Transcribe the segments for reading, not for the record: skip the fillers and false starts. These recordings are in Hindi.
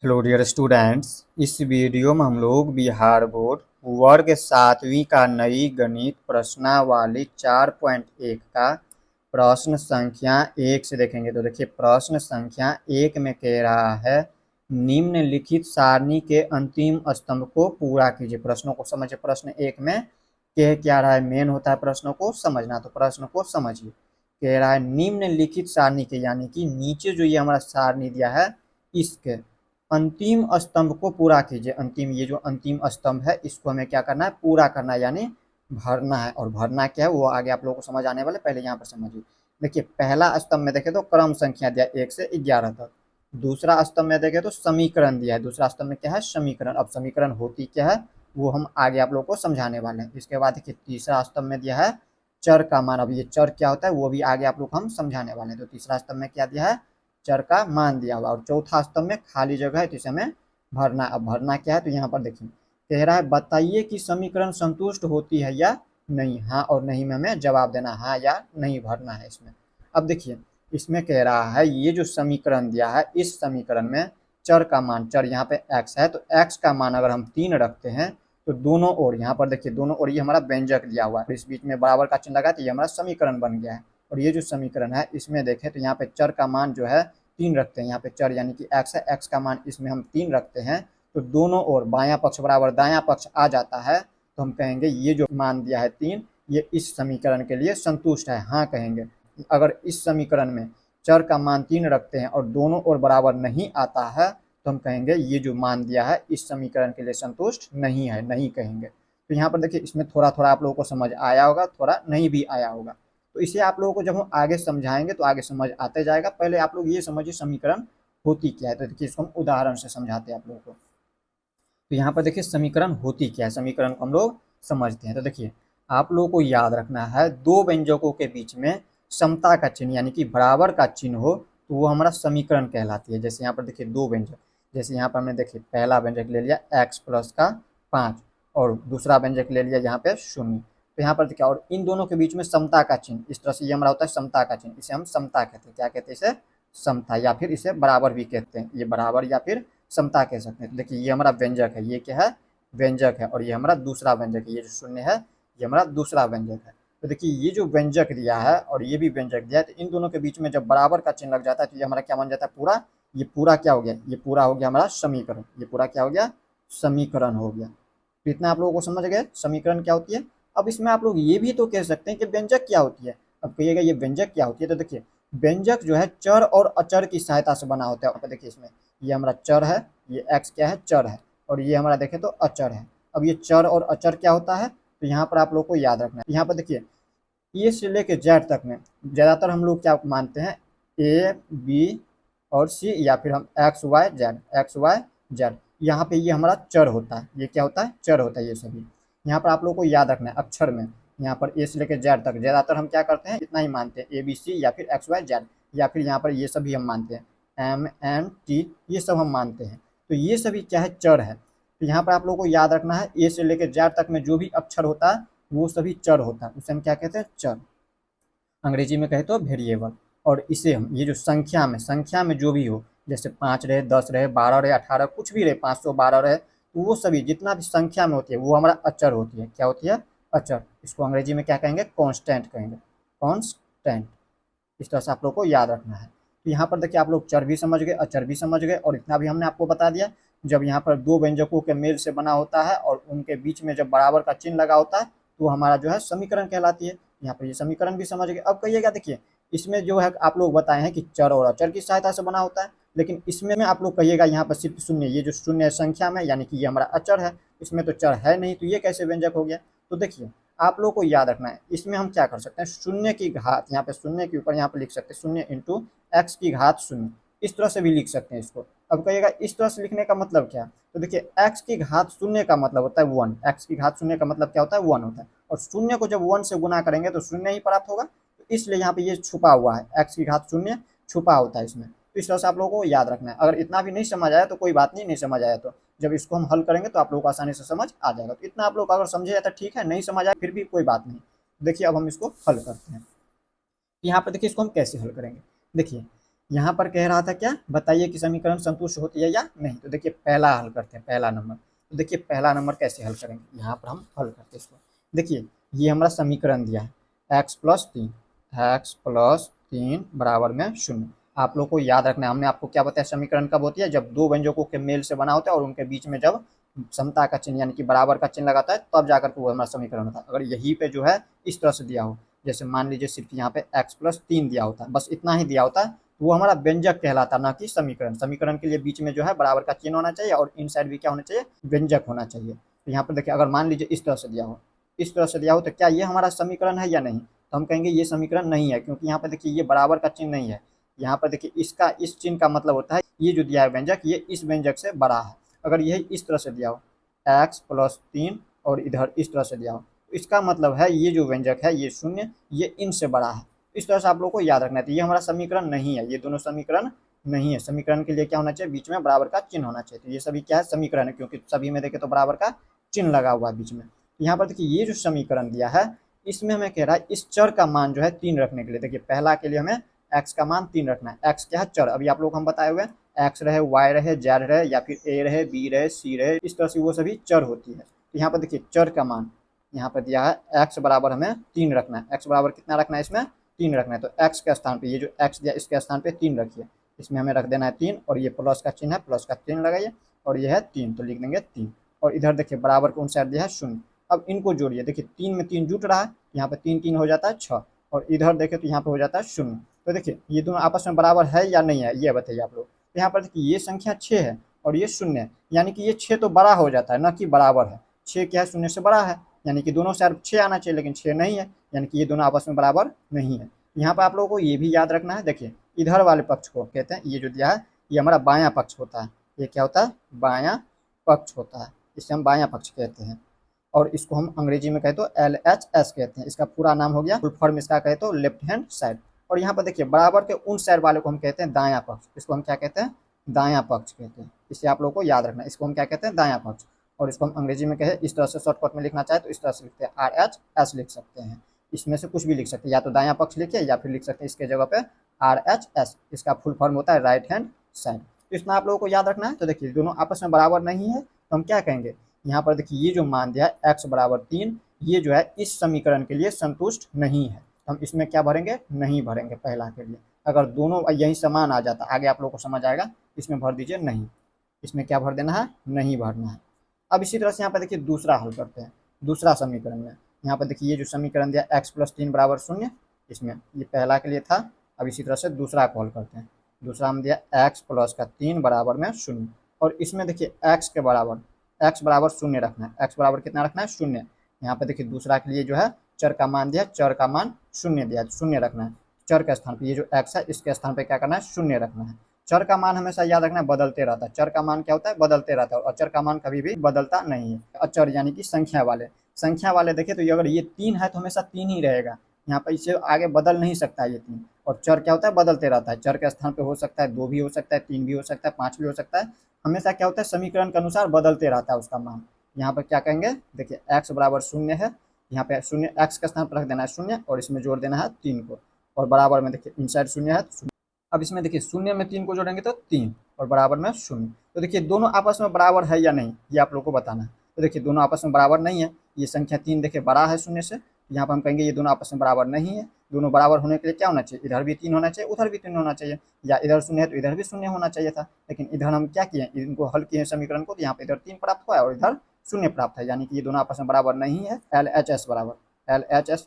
Hello dear students. इस वीडियो में हम लोग बिहार बोर्ड वर्ग 7वीं का नई गणित प्रश्नावली 4.1 का प्रश्न संख्या 1 से देखेंगे। तो देखिए, प्रश्न संख्या 1 में कह रहा है निम्नलिखित सारणी के अंतिम स्तंभ को पूरा कीजिए। प्रश्नों को समझिए। प्रश्न 1 में कह क्या रहा है, मेन होता है प्रश्नों को समझना, तो प्रश्न को समझिए। कह रहा है निम्नलिखित सारणी के, यानी कि नीचे जो ये हमारा सारणी दिया है इसके अंतिम स्तंभ को पूरा कीजिए। अंतिम, ये जो अंतिम स्तंभ है इसको हमें क्या करना है, पूरा करना है, यानी भरना है। और भरना क्या है वो आगे आप लोगों को समझ आने वाले, पहले यहाँ पर समझिए। देखिए, पहला स्तंभ में देखें तो क्रम संख्या दिया 1 से 11 तक। दूसरा स्तंभ में देखें तो समीकरण दिया है। दूसरा स्तंभ में क्या है, समीकरण। अब समीकरण होती क्या है वो हम आगे आप लोग को समझाने वाले हैं। इसके बाद देखिए, तीसरा स्तंभ में दिया है चर का मान। अब ये चर क्या होता है वो भी आगे आप लोग हम समझाने वाले हैं। तो तीसरा स्तंभ में क्या दिया है, चर का मान दिया हुआ। और चौथा स्तंभ में खाली जगह है तो इसे हमें भरना। अब भरना क्या है, तो यहाँ पर देखिए कह रहा है बताइए कि समीकरण संतुष्ट होती है या नहीं। हाँ और नहीं में हमें जवाब देना, हाँ या नहीं भरना है इसमें। अब देखिए, इसमें कह रहा है ये जो समीकरण दिया है इस समीकरण में चर का मान, चर यहाँ पे x है, तो x का मान अगर हम 3 रखते हैं तो दोनों ओर, यहाँ पर देखिए दोनों ओर ये हमारा व्यंजक दिया हुआ है, इस बीच में बराबर का चिन्ह लगा तो ये हमारा समीकरण बन गया है। और ये जो समीकरण है इसमें देखें तो यहाँ पे चर का मान जो है 3 रखते हैं। यहाँ पे चर यानी कि x है, x का मान इसमें हम 3 रखते हैं तो दोनों ओर बायां पक्ष बराबर दायां पक्ष आ जाता है। तो हम कहेंगे ये जो मान दिया है 3 ये इस समीकरण के लिए संतुष्ट है, हाँ कहेंगे। अगर इस समीकरण में चर का मान 3 रखते हैं और दोनों ओर बराबर नहीं आता है तो हम कहेंगे ये जो मान दिया है इस समीकरण के लिए संतुष्ट नहीं है, नहीं कहेंगे। तो यहाँ पर देखिए इसमें थोड़ा थोड़ा आप लोगों को समझ आया होगा, थोड़ा नहीं भी आया होगा। तो इसे आप लोगों को जब हम आगे समझाएंगे तो आगे समझ आते जाएगा। पहले आप लोग ये समझिए समीकरण होती क्या है। तो देखिए इसको हम उदाहरण से समझाते हैं आप लोगों को। तो यहाँ पर देखिए समीकरण होती क्या है, समीकरण को हम लोग समझते हैं। तो देखिए आप लोगों को याद रखना है दो व्यंजकों के बीच में समता का चिन्ह यानी कि बराबर का चिन्ह हो तो वो हमारा समीकरण कहलाती है। जैसे यहाँ पर देखिए दो व्यंजक, जैसे यहाँ पर हमने देखिए पहला व्यंजक ले लिया x प्लस का 5 और दूसरा व्यंजक ले लिया यहाँ पे 0। तो यहाँ पर देखिए और इन दोनों के बीच में समता का चिन्ह, इस तरह से ये हमारा होता है समता का चिन्ह, इसे हम समता कहते हैं। क्या कहते हैं इसे, समता, या फिर इसे बराबर भी कहते हैं। ये बराबर या फिर समता कह सकते हैं। तो देखिए ये हमारा व्यंजक है, ये क्या है, व्यंजक है। और ये हमारा दूसरा व्यंजक है, ये जो 0 है ये हमारा दूसरा व्यंजक है। तो देखिए ये जो व्यंजक दिया है और ये भी व्यंजक दिया है तो इन दोनों के बीच में जब बराबर का चिन्ह लग जाता है तो ये हमारा क्या बन जाता है, पूरा। ये पूरा क्या हो गया, ये पूरा हो गया हमारा समीकरण। ये पूरा क्या हो गया, समीकरण हो गया। तो इतना आप लोगों को समझ गए समीकरण क्या होती है। अब इसमें आप लोग ये भी तो कह सकते हैं कि व्यंजक क्या होती है। अब कहिएगा ये व्यंजक क्या होती है, तो देखिए व्यंजक जो है चर और अचर की सहायता से बना होता है। देखिए इसमें ये हमारा चर है, ये x क्या है, चर है, और ये हमारा देखें तो अचर है। अब ये चर और अचर क्या होता है तो यहाँ पर आप लोग को याद रखना है। यहाँ पर देखिए ए से लेके जेड तक में ज़्यादातर हम लोग क्या मानते हैं, ए बी और सी, या फिर हम x y z, x y z. यहाँ पे ये हमारा चर होता है, ये क्या होता है, चर होता है ये सभी। यहाँ पर आप लोग को याद रखना है अक्षर में, यहाँ पर ए से लेकर जेड तक ज़्यादातर हम क्या करते हैं, इतना ही मानते हैं, ए बी सी या फिर एक्स वाई जेड, या फिर यहाँ पर ये सभी हम मानते हैं एम एन टी, ये सब हम मानते हैं। तो ये सभी क्या है, चर है। तो यहाँ पर आप लोग को याद रखना है ए से लेकर जेड तक में जो भी अक्षर होता है वो सभी चर होता है, उसे हम क्या कहते हैं, चर। अंग्रेजी में कहे तो वेरिएबल। और इसे हम ये जो संख्या में जो भी हो, जैसे 5 रहे, 10 रहे, 12 रहे, 18 कुछ भी रहे, 512 रहे, तो वो सभी जितना भी संख्या में होती है वो हमारा अचर होती है। क्या होती है, अचर। इसको अंग्रेजी में क्या कहेंगे, कॉन्स्टेंट कहेंगे, कॉन्स्टेंट। इस तरह से आप लोग को याद रखना है। तो यहाँ पर देखिए आप लोग चर भी समझ गए, अचर भी समझ गए, और इतना भी हमने आपको बता दिया जब यहाँ पर दो व्यंजकों के मेल से बना होता है और उनके बीच में जब बराबर का चिन्ह लगा होता है तो हमारा जो है समीकरण कहलाती है। यहाँ पर ये समीकरण भी समझ गए। अब कहिएगा देखिए इसमें जो है आप लोग बताए हैं कि चर और अचर की सहायता से बना होता है, लेकिन इसमें में आप लोग कहिएगा यहाँ पर सिर्फ शून्य, ये जो शून्य संख्या में यानी कि ये हमारा अचर है, इसमें तो चर है नहीं, तो ये कैसे व्यंजक हो गया। तो देखिए आप लोग को याद रखना है इसमें हम क्या कर सकते हैं, शून्य की घात, यहाँ पे शून्य के ऊपर यहाँ पे लिख सकते हैं शून्य इंटू एक्स की घात शून्य, इस तरह से भी लिख सकते हैं इसको। अब कहिएगा इस तरह से लिखने का मतलब क्या, तो देखिए एक्स की घात शून्य का मतलब होता है 1, एक्स की घात शून्य का मतलब क्या होता है, 1 होता है, और शून्य को जब 1 से गुना करेंगे तो शून्य ही प्राप्त होगा। तो इसलिए यहाँ पे ये छुपा हुआ है, एक्स की घात शून्य छुपा होता है इसमें। तो इस तरह से आप लोगों को याद रखना है। अगर इतना भी नहीं समझ आया तो कोई बात नहीं, नहीं समझ आया तो जब इसको हम हल करेंगे तो आप लोगों को आसानी से समझ आ जाएगा। तो इतना आप लोग अगर समझे जाता है ठीक है, नहीं समझ आया फिर भी कोई बात नहीं। देखिए अब हम इसको हल करते हैं। यहाँ पर देखिए इसको हम कैसे हल करेंगे। देखिए यहाँ पर कह रहा था क्या, बताइए कि समीकरण संतुष्ट होती है या नहीं। तो देखिए पहला हल करते हैं, पहला नंबर। तो देखिए पहला नंबर कैसे हल करेंगे, यहाँ पर हम हल करते हैं इसको। देखिए ये हमारा समीकरण दिया है x+3 बराबर में 0। आप लोग को याद रखना है, हमने आपको क्या बताया, समीकरण कब होती है, जब दो व्यंजकों के मेल से बना होता है और उनके बीच में जब समता का चिन्ह यानी कि बराबर का चिन्ह लगाता है तब जाकर के वो हमारा समीकरण होता है। अगर यहीं पे जो है इस तरह से दिया हो, जैसे मान लीजिए सिर्फ यहाँ पे x+3 दिया होता है, बस इतना ही दिया होता है, तो वो हमारा व्यंजक कहलाता, ना कि समीकरण। समीकरण के लिए बीच में जो है बराबर का चिन्ह होना चाहिए और इन साइड भी क्या होना चाहिए, व्यंजक होना चाहिए। तो यहाँ पर देखिए अगर मान लीजिए इस तरह से दिया हो, इस तरह से दिया हो, तो क्या ये हमारा समीकरण है या नहीं। तो हम कहेंगे ये समीकरण नहीं है, क्योंकि यहाँ पर देखिए ये बराबर का चिन्ह नहीं है। यहाँ पर देखिए इसका इस चिन्ह का मतलब होता है ये जो दिया है व्यंजक, ये इस व्यंजक से बड़ा है। अगर यही इस तरह से दिया हो x+3 और इधर इस तरह से दिया हो, इसका मतलब है ये जो व्यंजक है ये 0, ये इनसे बड़ा है। इस तरह से आप लोग को याद रखना है। तो ये हमारा समीकरण नहीं है, ये दोनों समीकरण नहीं है। समीकरण के लिए क्या होना चाहिए, बीच में बराबर का चिन्ह होना चाहिए। तो ये सभी क्या है, समीकरण है, क्योंकि सभी में देखें तो बराबर का चिन्ह लगा हुआ है बीच में। तो यहाँ पर देखिए ये जो समीकरण दिया है, इसमें हमें कह रहा है इस चर का मान जो है 3 रखने के लिए। देखिए पहला के लिए हमें x का मान 3 रखना है। x क्या है, चर। अभी आप लोग हम बताए हुए हैं x रहे, y रहे, z रहे, या फिर a रहे, b रहे, c रहे, इस तरह से वो सभी चर होती है। तो यहाँ पर देखिए चर का मान यहाँ पर दिया है, x बराबर हमें 3 रखना है। x बराबर कितना रखना है, इसमें 3 रखना है। तो x के स्थान पे ये जो x दिया इसके स्थान पे 3 रखिए। इसमें हमें रख देना है 3, और ये प्लस का चिन्ह है, प्लस का चिन्ह लगाइए, और ये है 3 तो लिख देंगे 3। और इधर देखिए बराबर को उन साइड दिया है 0। अब इनको जोड़िए, देखिए 3 में 3 जुट रहा है, यहाँ पे 3 3 हो जाता है 6, और इधर देखें तो यहाँ पे हो जाता है 0। तो देखिए ये दोनों आपस में बराबर है या नहीं है, ये बताइए आप लोग। तो यहाँ पर देखिए ये संख्या 6 है और ये 0 है, यानी कि ये 6 तो बड़ा हो जाता है, ना कि बराबर है। 6 क्या है, 0 से बड़ा है, यानी कि दोनों साइड 6 आना चाहिए, लेकिन 6 नहीं है, यानी कि ये दोनों आपस में बराबर नहीं है। यहाँ पर आप लोगों को ये भी याद रखना है, देखिए इधर वाले पक्ष को कहते हैं, ये जो दिया है ये हमारा बायां पक्ष होता है। ये क्या होता है, बायां पक्ष होता है, इसे हम बायां पक्ष कहते हैं। और इसको हम अंग्रेजी में कहे तो LHS कहते हैं। इसका पूरा नाम हो गया, फुल फॉर्म इसका कहे तो लेफ्ट हैंड साइड। और यहाँ पर देखिए बराबर के उन साइड वाले को हम कहते हैं दायां पक्ष। इसको हम क्या कहते हैं, दायां पक्ष कहते हैं। इसे आप लोगों को याद रखना है, इसको हम क्या कहते हैं, दायां पक्ष। और इसको हम अंग्रेजी में कहे इस तरह से शॉर्टकट में लिखना चाहे तो इस तरह से लिखते हैं, RHS लिख सकते हैं। इसमें से कुछ भी लिख सकते हैं, या तो दायां पक्ष लिखिए या फिर लिख सकते हैं इसके जगह पे RHS। इसका फुल फॉर्म होता है राइट हैंड साइड। तो इतना आप लोगों को याद रखना है। तो देखिए दोनों आपस में बराबर नहीं है, तो हम क्या कहेंगे, यहाँ पर देखिए ये जो मान दिया है x बराबर 3, ये जो है इस समीकरण के लिए संतुष्ट नहीं है। हम इसमें क्या भरेंगे, नहीं भरेंगे पहला के लिए। अगर दोनों यही समान आ जाता, आगे आप लोगों को समझ आएगा, इसमें भर दीजिए नहीं। इसमें क्या भर देना है, नहीं भरना है। अब इसी तरह से यहाँ पर देखिए दूसरा हल करते हैं, दूसरा समीकरण में। यहाँ पर देखिए ये जो समीकरण दिया x+3 बराबर 0, इसमें ये पहला के लिए था। अब इसी तरह से दूसरा को हल करते हैं। दूसरा हम दिया x+3 बराबर में 0, और इसमें देखिए x के बराबर x बराबर 0 रखना है। x बराबर कितना रखना है, 0। यहाँ पे देखिए दूसरा के लिए जो है चर का मान दिया, चर का मान 0 दिया, 0 रखना है। चर के स्थान पे ये जो x है इसके स्थान पे क्या करना है, 0 रखना है। चर का मान हमेशा याद रखना है बदलते रहता है। चर का मान क्या होता है, बदलते रहता है, और अचर का मान कभी भी बदलता नहीं है। अचर यानी कि संख्या वाले देखे तो अगर ये 3 है तो हमेशा 3 ही रहेगा, यहाँ पर इसे आगे बदल नहीं सकता ये 3। और चर क्या होता है, बदलते रहता है। चर के स्थान पे हो सकता है 2 भी हो सकता है, 3 भी हो सकता है, 5 भी हो सकता है। हमेशा क्या होता है, समीकरण के अनुसार बदलते रहता है उसका मान। यहाँ पर क्या कहेंगे, देखिए x बराबर 0 है, यहाँ पे 0 x के स्थान पर रख देना है 0, और इसमें जोड़ देना है 3 को, और बराबर में देखिए इनसाइड 0 है तो 0। अब इसमें देखिए 0 में 3 को जोड़ेंगे तो 3, और बराबर में 0। तो देखिए दोनों आपस में बराबर है या नहीं, ये आप लोग को बताना है। तो देखिए दोनों आपस में बराबर नहीं है, ये संख्या 3 देखिए बड़ा है 0 से, यहाँ पर हम कहेंगे ये दोनों आपस में बराबर नहीं है। दोनों बराबर होने के लिए क्या होना चाहिए, इधर भी 3 होना चाहिए, उधर भी 3 होना चाहिए, या इधर 0 है तो इधर भी 0 होना चाहिए था। लेकिन इधर हम क्या किए, इनको हल किए समीकरण को, तो यहाँ पे इधर 3 प्राप्त हुआ है और इधर 0 प्राप्त है, यानी कि ये दोनों आपस में बराबर नहीं है। LHS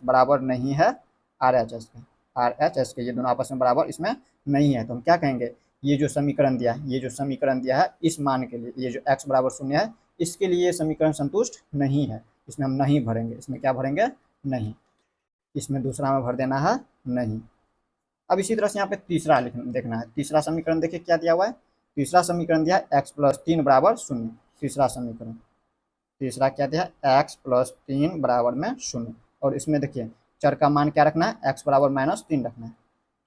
बराबर नहीं है RHS के, ये दोनों आपस में बराबर इसमें नहीं है। तो हम क्या कहेंगे, ये जो समीकरण दिया है इस मान के लिए, ये जो x बराबर 0 है, इसके लिए समीकरण संतुष्ट नहीं है। इसमें हम नहीं भरेंगे। इसमें क्या भरेंगे, नहीं। इसमें दूसरा में भर देना है नहीं। अब इसी तरह से यहाँ पे तीसरा देखना है। तीसरा समीकरण देखिए क्या दिया हुआ है, तीसरा समीकरण दिया है x+3 बराबर 0। तीसरा समीकरण, तीसरा क्या दिया है, x+3 बराबर में 0। और इसमें देखिए चर का मान क्या रखना है, x बराबर -3 रखना है।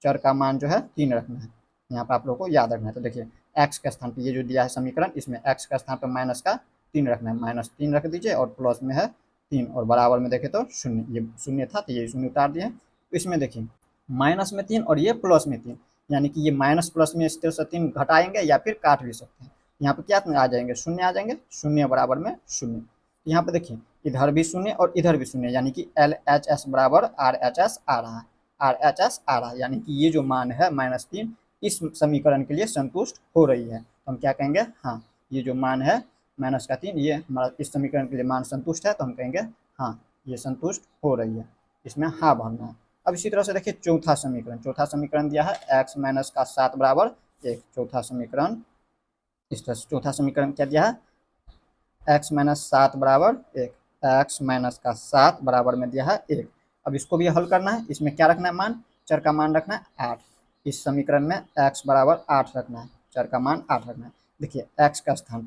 चर का मान जो है 3 रखना है, यहाँ पर आप लोगों को याद रखना है। तो देखिए x के स्थान पे ये जो दिया है समीकरण, इसमें x का स्थान पे -3 रखना है, -3 रख दीजिए, और प्लस में है 3, और बराबर में देखे तो 0। ये 0 था तो ये 0 उतार दिए। तो इसमें देखिए माइनस में 3 और ये प्लस में 3, यानी कि ये माइनस प्लस में इस तरह से 3 घटाएंगे या फिर काट भी सकते हैं। यहाँ पे क्या आ जाएंगे, शून्य आ जाएंगे, शून्य बराबर में शून्य। यहाँ पे देखिए इधर भी शून्य और इधर भी शून्य, यानी कि LHS बराबर RHS आ रहा है, RHS आ रहा है, यानी कि ये जो मान है -3 इस समीकरण के लिए संतुष्ट हो रही है। तो हम क्या कहेंगे, हाँ ये जो मान है -3 ये हमारा इस समीकरण के लिए मान संतुष्ट है, तो हम कहेंगे हाँ ये संतुष्ट हो रही है, इसमें हाँ भरना है। अब इसी तरह से देखिए चौथा समीकरण दिया है x - का 7 बराबर 1। चौथा समीकरण इस तरह से, चौथा समीकरण क्या दिया है, x - 7 बराबर 1, x - का 7 बराबर में दिया है 1। अब इसको भी हल करना है, इसमें क्या रखना है मान, चर का मान रखना है 8। इस समीकरण में x बराबर 8 रखना है, चर का मान 8 रखना है। देखिए x का स्थान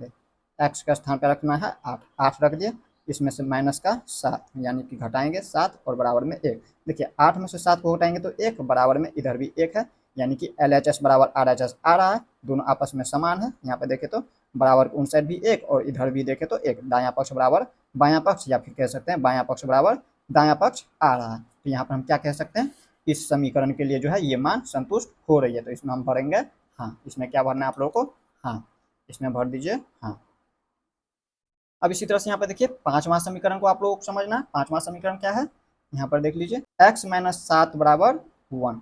पे रखना है 8, 8 रख दिए, इसमें से माइनस का 7 यानी कि घटाएंगे 7 और बराबर में 1। देखिए 8 में से 7 को घटाएंगे तो 1, बराबर में इधर भी 1 है, यानी कि LHS बराबर RHS आ रहा है, दोनों आपस में समान है। यहाँ पे देखे तो बराबर उन साइड भी 1 और इधर भी देखे तो 1, दायां पक्ष बराबर बायां पक्ष, या फिर कह सकते हैं बायां पक्ष बराबर दायां पक्ष आ रहा है। तो यहाँ पर हम क्या कह सकते हैं, इस समीकरण के लिए जो है ये मान संतुष्ट हो रही है, तो इसमें हम भरेंगे हाँ। इसमें क्या भरना है आप लोगों को, हाँ इसमें भर दीजिए हाँ। अब इसी तरह से यहाँ पर देखिए पांचवा समीकरण को आप लोगों को समझना है। पांचवा समीकरण क्या है, यहाँ पर देख लीजिए x - 7 बराबर 1।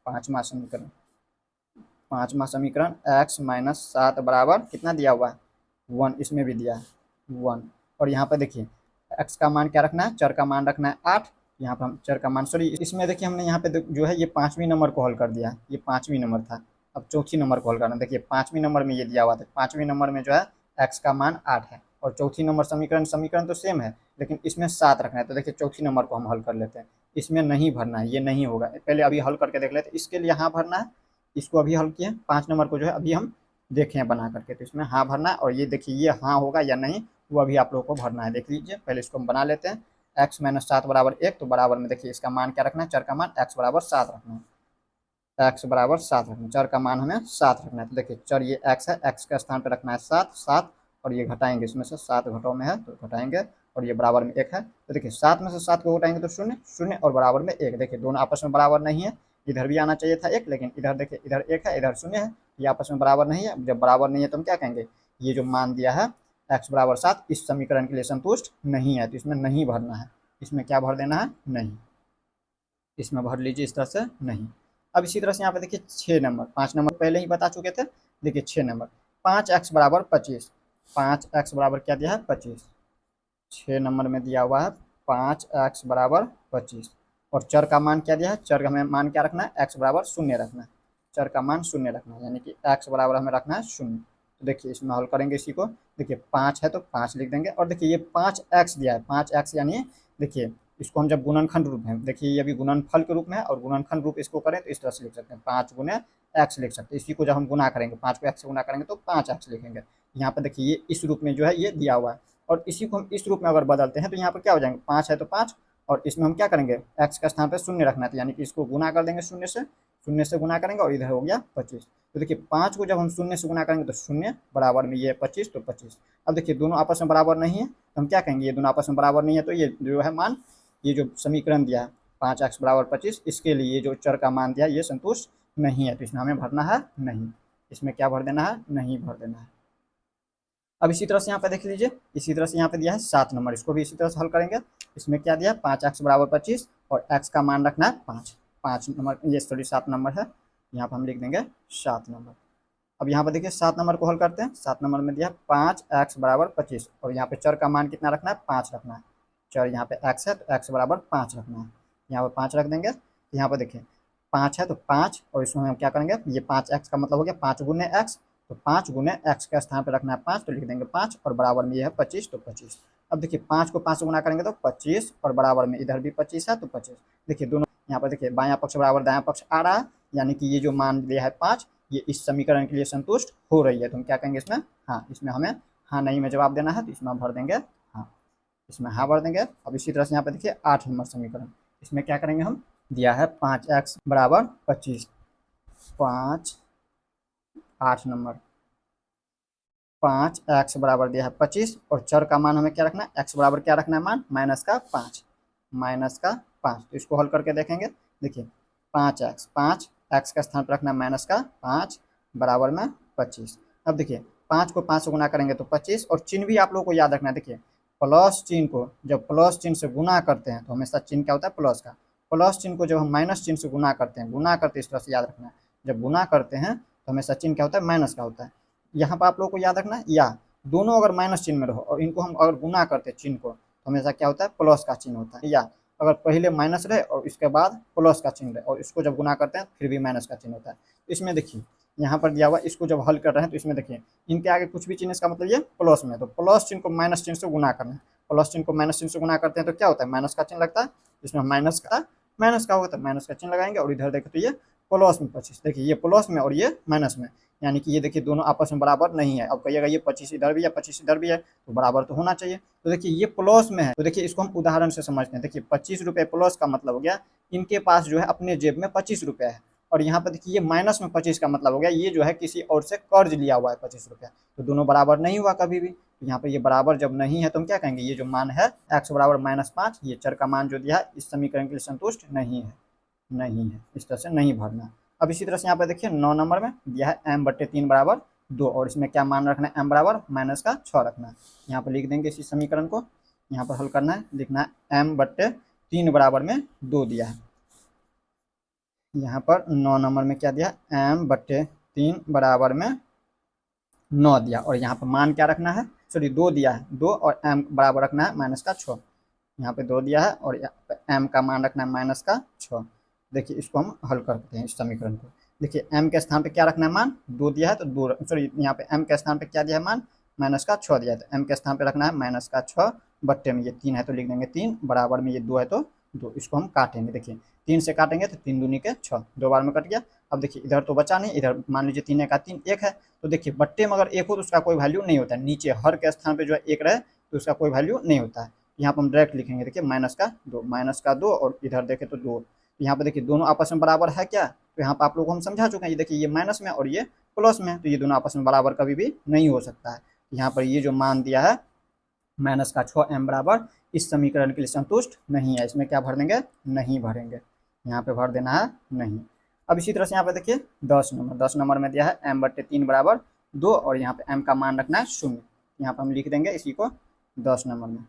पांचवा समीकरण x - 7 बराबर कितना दिया हुआ है 1, इसमें भी दिया है 1। और यहाँ पर देखिए x का मान क्या रखना है, चर का मान रखना है 8। यहाँ पर हम चर का मान, सॉरी इसमें देखिए हमने यहाँ पे जो है ये 5वीं नंबर को हल कर दिया है, ये 5वीं नंबर था। अब चौथी नंबर को हल करना, देखिए 5वीं नंबर में ये दिया हुआ था, 5वीं नंबर में जो है x का मान 8 है, और चौथी नंबर समीकरण तो सेम है, लेकिन इसमें 7 रखना है। तो देखिए चौथी नंबर को हम हल कर लेते हैं, इसमें नहीं भरना है, ये नहीं होगा, पहले अभी हल करके देख लेते हैं। इसके लिए हाँ भरना है, इसको अभी हल किए, 5 नंबर को जो है अभी हम देखें बना करके, तो इसमें हाँ भरना है। और ये देखिए ये हाँ होगा या नहीं वो अभी आप लोगों को भरना है, देख लीजिए। पहले इसको हम बना लेते हैं, x - 7 बराबर 1, तो बराबर में देखिए इसका मान क्या रखना है, चर का मान x बराबर 7 रखना है, x बराबर 7 रखना है, चर का मान हमें 7 रखना है। तो देखिए चर ये x है, x के स्थान पर रखना है 7, 7 और ये घटाएंगे, इसमें से 7 घटाओ में है तो घटाएंगे, और ये बराबर में 1 है। तो देखिए 7 में से 7 को घटाएंगे तो 0, 0 और बराबर में 1। देखिए दोनों आपस में बराबर नहीं है, इधर भी आना चाहिए था 1, लेकिन इधर देखिए इधर 1 है, इधर 0 है, ये आपस में बराबर नहीं है। जब बराबर नहीं है तो हम क्या कहेंगे, ये जो मान दिया है x बराबर 7 इस समीकरण के लिए संतुष्ट नहीं है, तो इसमें नहीं भरना है। इसमें क्या भर देना है, नहीं, इसमें भर लीजिए इस तरह से नहीं। अब इसी तरह से यहाँ पे देखिए 6 नंबर, 5 नंबर पहले ही बता चुके थे। देखिए 6 नंबर 5x बराबर 25, 5x बराबर क्या दिया है 25, 6 नंबर में दिया हुआ है 5x बराबर 25। और चर का मान क्या दिया है, चर का हमें मान क्या रखना है, x बराबर 0 रखना है, चर का मान 0 रखना है, यानी कि x बराबर हमें रखना है 0। तो देखिए इसमें हल करेंगे इसी को, देखिए 5 है तो 5 लिख देंगे, और देखिए ये 5x दिया है, 5x यानी देखिए इसको हम जब गुणनखंड रूप में, देखिए ये अभी गुणनफल के रूप में है, और गुणनखंड रूप इसको करें तो इस तरह से लिख सकते हैं, 5 गुने x लिख सकते हैं। इसी को जब हम गुना करेंगे, 5 को x से गुना करेंगे तो 5x लिखेंगे। यहाँ पर देखिए ये इस रूप में जो है ये दिया हुआ है, और इसी को हम इस रूप में अगर बदलते हैं तो यहाँ पर क्या हो जाएंगे, 5 है तो 5, और इसमें हम क्या करेंगे, x का स्थान पर 0 रखना है, यानी कि इसको गुना कर देंगे 0 से गुना करेंगे, और इधर हो गया 25। तो देखिए 5 को जब हम 0 से गुना करेंगे तो 0 बराबर में ये 25, तो 25। अब देखिए दोनों आपस में बराबर नहीं है, तो हम क्या कहेंगे, ये दोनों आपस में बराबर नहीं है, तो ये जो है मान, ये जो समीकरण दिया है 5x बराबर 25, इसके लिए जो चर का मान दिया ये संतुष्ट नहीं है, तो इसमें हमें भरना है नहीं। इसमें क्या भर देना है, नहीं भर देना है। अब इसी तरह से यहाँ पे देख लीजिए, इसी तरह से यहाँ पे दिया है 7 नंबर, इसको भी इसी तरह से हल करेंगे। इसमें क्या दिया है 5x बराबर 25, और x का मान रखना है 5, 5 नंबर, ये सॉरी 7 नंबर है, यहाँ पर हम लिख देंगे 7 नंबर। अब यहाँ पर देखिए 7 नंबर को हल करते हैं। 7 नंबर में दिया है 5x बराबर 25, और यहाँ पे चर का मान कितना रखना है, 5 रखना है। चर यहाँ पे x है तो x बराबर 5 रखना है, यहाँ पर 5 रख देंगे। यहाँ पर देखिए 5 है तो 5, और इसमें हम क्या करेंगे, ये 5x का मतलब हो गया 5 गुने x, तो 5 गुने x के स्थान पर रखना है 5, तो लिख देंगे 5, और बराबर में ये है 25, तो 25। अब देखिए 5 को 5 से गुना करेंगे तो 25, और बराबर में इधर भी 25 है तो 25। देखिए दोनों यहाँ पर देखिए बायां पक्ष बराबर दायां पक्ष आ रहा है, यानी कि ये जो मान दिया है 5 ये इस समीकरण के लिए संतुष्ट हो रही है, तो हम क्या कहेंगे इसमें हाँ। इसमें हमें हाँ नहीं में जवाब देना है, तो इसमें हम भर देंगे हाँ, इसमें हाँ भर देंगे। अब इसी तरह से यहाँ पे देखिए 8 नंबर समीकरण, इसमें क्या करेंगे, हम दिया है 5x बराबर 25, 5 8 नंबर 5x बराबर दिया है 25, और चर का मान हमें क्या रखना है, x बराबर क्या रखना है मान, माइनस का 5, माइनस का 5। तो इसको हल करके देखेंगे, देखिए 5x, 5 एक्स का स्थान पर रखना है माइनस का 5 बराबर में 25। अब देखिए 5 को 5 से गुना करेंगे तो 25, और चिन्ह भी आप लोगों को याद रखना है। देखिए प्लस चिन्ह को जब प्लस चिन्ह से गुना करते हैं तो हमेशा चिन्ह क्या होता है प्लस का। प्लस चिन्ह को जब हम माइनस चिन्ह से गुना करते हैं, गुना करते हैं इस तरह से याद रखना है, जब गुना करते हैं तो हमेशा चिन्ह क्या होता है माइनस का होता है। यहाँ पर आप लोगों को याद रखना है, या दोनों अगर माइनस चिन्ह में रहो और इनको हम अगर गुना करते हैं चिन्ह को तो हमेशा क्या होता है प्लस का चिन्ह होता है। या अगर पहले माइनस रहे और इसके बाद प्लस का चिन्ह रहे और इसको जब गुना करते हैं फिर भी माइनस का चिन्ह होता है। इसमें देखिए यहाँ पर दिया हुआ, इसको जब हल कर रहे हैं तो इसमें देखिए इनके आगे कुछ भी चिन्ह, इसका मतलब ये प्लस में, तो प्लस चिन्ह को माइनस चिन्ह से गुना करना है। प्लस चिन्ह को माइनस चिन्ह से गुना करते हैं तो क्या होता है माइनस का चिन्ह लगता है, इसमें माइनस का होगा तो माइनस का चिन्ह लगाएंगे, और इधर देखें तो ये प्लस में 25, देखिए ये प्लस में और ये माइनस में, यानी कि ये देखिए दोनों आपस में बराबर नहीं है। अब कहिएगा ये 25 इधर भी है 25 इधर भी है तो बराबर तो होना चाहिए। तो देखिए ये प्लस में है, तो देखिए इसको हम उदाहरण से समझते हैं। देखिए 25 रुपये प्लस का मतलब हो गया इनके पास जो है अपने जेब में 25 रुपये है, और यहाँ पर देखिए ये माइनस में 25 का मतलब हो गया ये जो है किसी और से कर्ज लिया हुआ है 25 रुपया, तो दोनों बराबर नहीं हुआ कभी भी। तो यहाँ पर ये बराबर जब नहीं है तो हम क्या कहेंगे, ये जो मान है x बराबर -5, ये चर का मान जो दिया है इस समीकरण के लिए संतुष्ट नहीं है, इस तरह से नहीं भरना। अब इसी तरह से यहाँ पर देखिए 9 नंबर में दिया है m/3 बराबर 2, और इसमें क्या मान रखना है m बराबर -6 रखना है। यहाँ पर लिख देंगे इसी समीकरण को, यहाँ पर हल करना है, लिखना है m/3 बराबर में 2 दिया है। यहाँ पर 9 नंबर में क्या दिया m/3 बराबर में 9 दिया, और यहाँ पर मान क्या रखना है, सॉरी 2 दिया है 2, और m बराबर रखना है -6। यहाँ पे 2 दिया है और यहाँ पे m का मान रखना है -6। देखिए इसको हम हल करते हैं इस समीकरण को। देखिए m के स्थान पे क्या रखना है मान 2 दिया है तो 2, सॉरी यहाँ पे m के स्थान पे क्या दिया है मान -6 दिया है, तो m के स्थान पे रखना है -6 बट्टे में ये 3 है तो लिख देंगे 3 बराबर में ये 2 है तो 2, इसको हम काटेंगे। देखिए 3 से काटेंगे तो 3 दूनी के 6, 2 बार में कट गया। अब देखिए इधर तो बचा नहीं, इधर मान लीजिए 3 का 3 1 है, तो देखिए बट्टे में अगर 1 हो तो उसका कोई वैल्यू नहीं होता है, नीचे हर के स्थान पे जो है 1 रहे तो उसका कोई वैल्यू नहीं होता है। यहाँ पर हम डायरेक्ट लिखेंगे, देखिए -2 और इधर देखें तो 2, यहाँ पे देखिए दोनों आपस में बराबर है क्या, तो यहाँ पर आप लोग को हम समझा चुके हैं। ये देखिए ये माइनस में और ये प्लस में, तो ये दोनों आपस में बराबर कभी भी नहीं हो सकता है। यहाँ पर ये जो मान दिया है -6m बराबर इस समीकरण के लिए संतुष्ट नहीं है, इसमें क्या भर देंगे, नहीं भरेंगे, यहाँ पे भर देना है नहीं। अब इसी तरह से यहाँ पे देखिए 10 नंबर में दिया है m/3 बराबर 2, और यहाँ पे m का मान रखना है 0। यहाँ पर हम लिख देंगे इसी को 10 नंबर में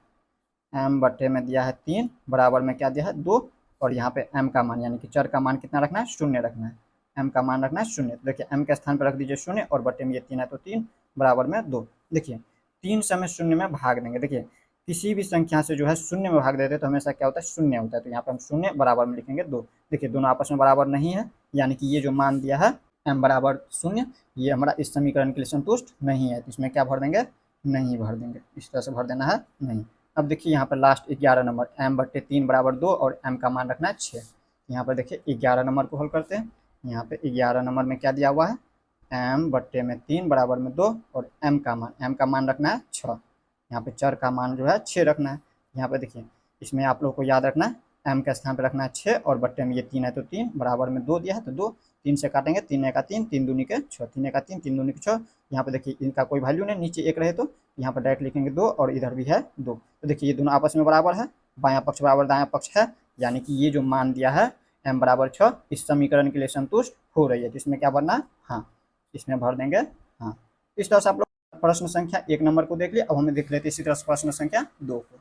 m/3 में दिया है 3 बराबर में क्या दिया है 2, और यहाँ पे m का मान यानी कि चर का मान कितना रखना है 0 रखना है, m का मान रखना है 0। तो देखिए m के स्थान पर रख दीजिए 0 और बट्टे में ये 3 है तो 3 बराबर में 2। देखिए 3 से हमें 0 में भाग देंगे, देखिए किसी भी संख्या से जो है 0 में भाग देते हैं तो हमेशा क्या होता है 0 होता है, तो यहाँ पर हम 0 बराबर में लिखेंगे 2। देखिए दोनों आपस में बराबर नहीं है, यानी कि ये जो मान दिया है m बराबर 0 ये हमारा इस समीकरण के लिए संतुष्ट नहीं है, तो इसमें क्या भर देंगे, नहीं भर देंगे, इस तरह से भर देना है नहीं। अब देखिए यहाँ पर लास्ट 11 नंबर m/3 बराबर 2 और m का मान रखना है 6। यहाँ पर देखिए 11 नंबर को हल करते हैं। यहाँ पे 11 नंबर में क्या दिया हुआ है m/3 बराबर में 2 और m का मान रखना है 6। यहाँ पे चर का मान जो है 6 रखना है। यहाँ पे देखिए इसमें आप लोग को याद रखना है m के स्थान पर रखना है 6 और बट्टे में ये 3 है तो 3 बराबर में 2 दिया है तो 2, 3 से काटेंगे 3 का 3, 3 दूनी के 6, 3 का 3, 3 दूनी के 6। यहाँ पे देखिए इनका कोई वैल्यू नहीं, नीचे 1 रहे तो यहाँ पर डायरेक्ट लिखेंगे 2 और इधर भी है 2, तो देखिए ये दोनों आपस में बराबर है, बायां पक्ष बराबर दायां पक्ष है, यानी कि ये जो मान दिया है m बराबर 6 इस समीकरण के लिए संतुष्ट हो रही है, तो इसमें क्या भरना है हाँ, इसमें भर देंगे हाँ। इस तरह से आप लोग प्रश्न संख्या 1 नंबर को देख लिया। अब हमें देख लेते हैं इसी तरह से प्रश्न संख्या 2 को।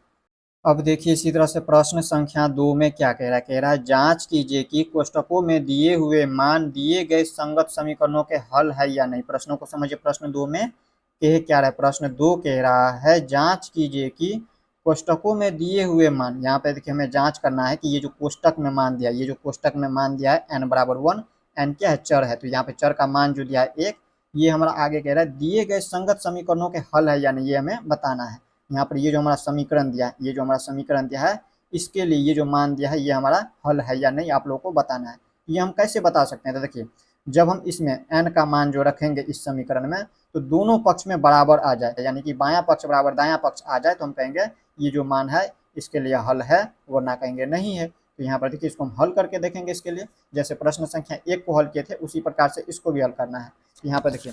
अब देखिए इसी तरह से प्रश्न संख्या 2 में क्या कह रहा है जांच कीजिए कि कोष्ठकों में दिए हुए मान दिए गए संगत समीकरणों के हल है या नहीं। प्रश्नों को समझिए, प्रश्न 2 में कह क्या रहा है, प्रश्न 2 कह रहा है जांच कीजिए कि कोष्ठकों में दिए हुए मान, यहाँ पे देखिए हमें जांच करना है कि ये जो कोष्ठक में मान दिया, ये जो कोष्ठक में मान दिया है n बराबर 1, n क्या है चर है, तो यहाँ पे चर का मान जो दिया है 1, ये हमारा आगे कह रहा है दिए गए संगत समीकरणों के हल है या नहीं, ये हमें बताना है। यहाँ पर ये जो हमारा समीकरण दिया है, ये जो हमारा समीकरण दिया है इसके लिए ये जो मान दिया है ये हमारा हल है या नहीं आप लोगों को बताना है। ये हम कैसे बता सकते हैं, तो देखिए जब हम इसमें n का मान जो रखेंगे इस समीकरण में तो दोनों पक्ष में बराबर आ जाए, यानी कि बायां पक्ष बराबर दायां पक्ष आ जाए तो हम कहेंगे ये जो मान है इसके लिए हल है, वरना कहेंगे नहीं है। तो यहाँ पर देखिए इसको हम हल करके देखेंगे, इसके लिए जैसे प्रश्न संख्या 1 को हल किए थे उसी प्रकार से इसको भी हल करना है। यहाँ पर देखिए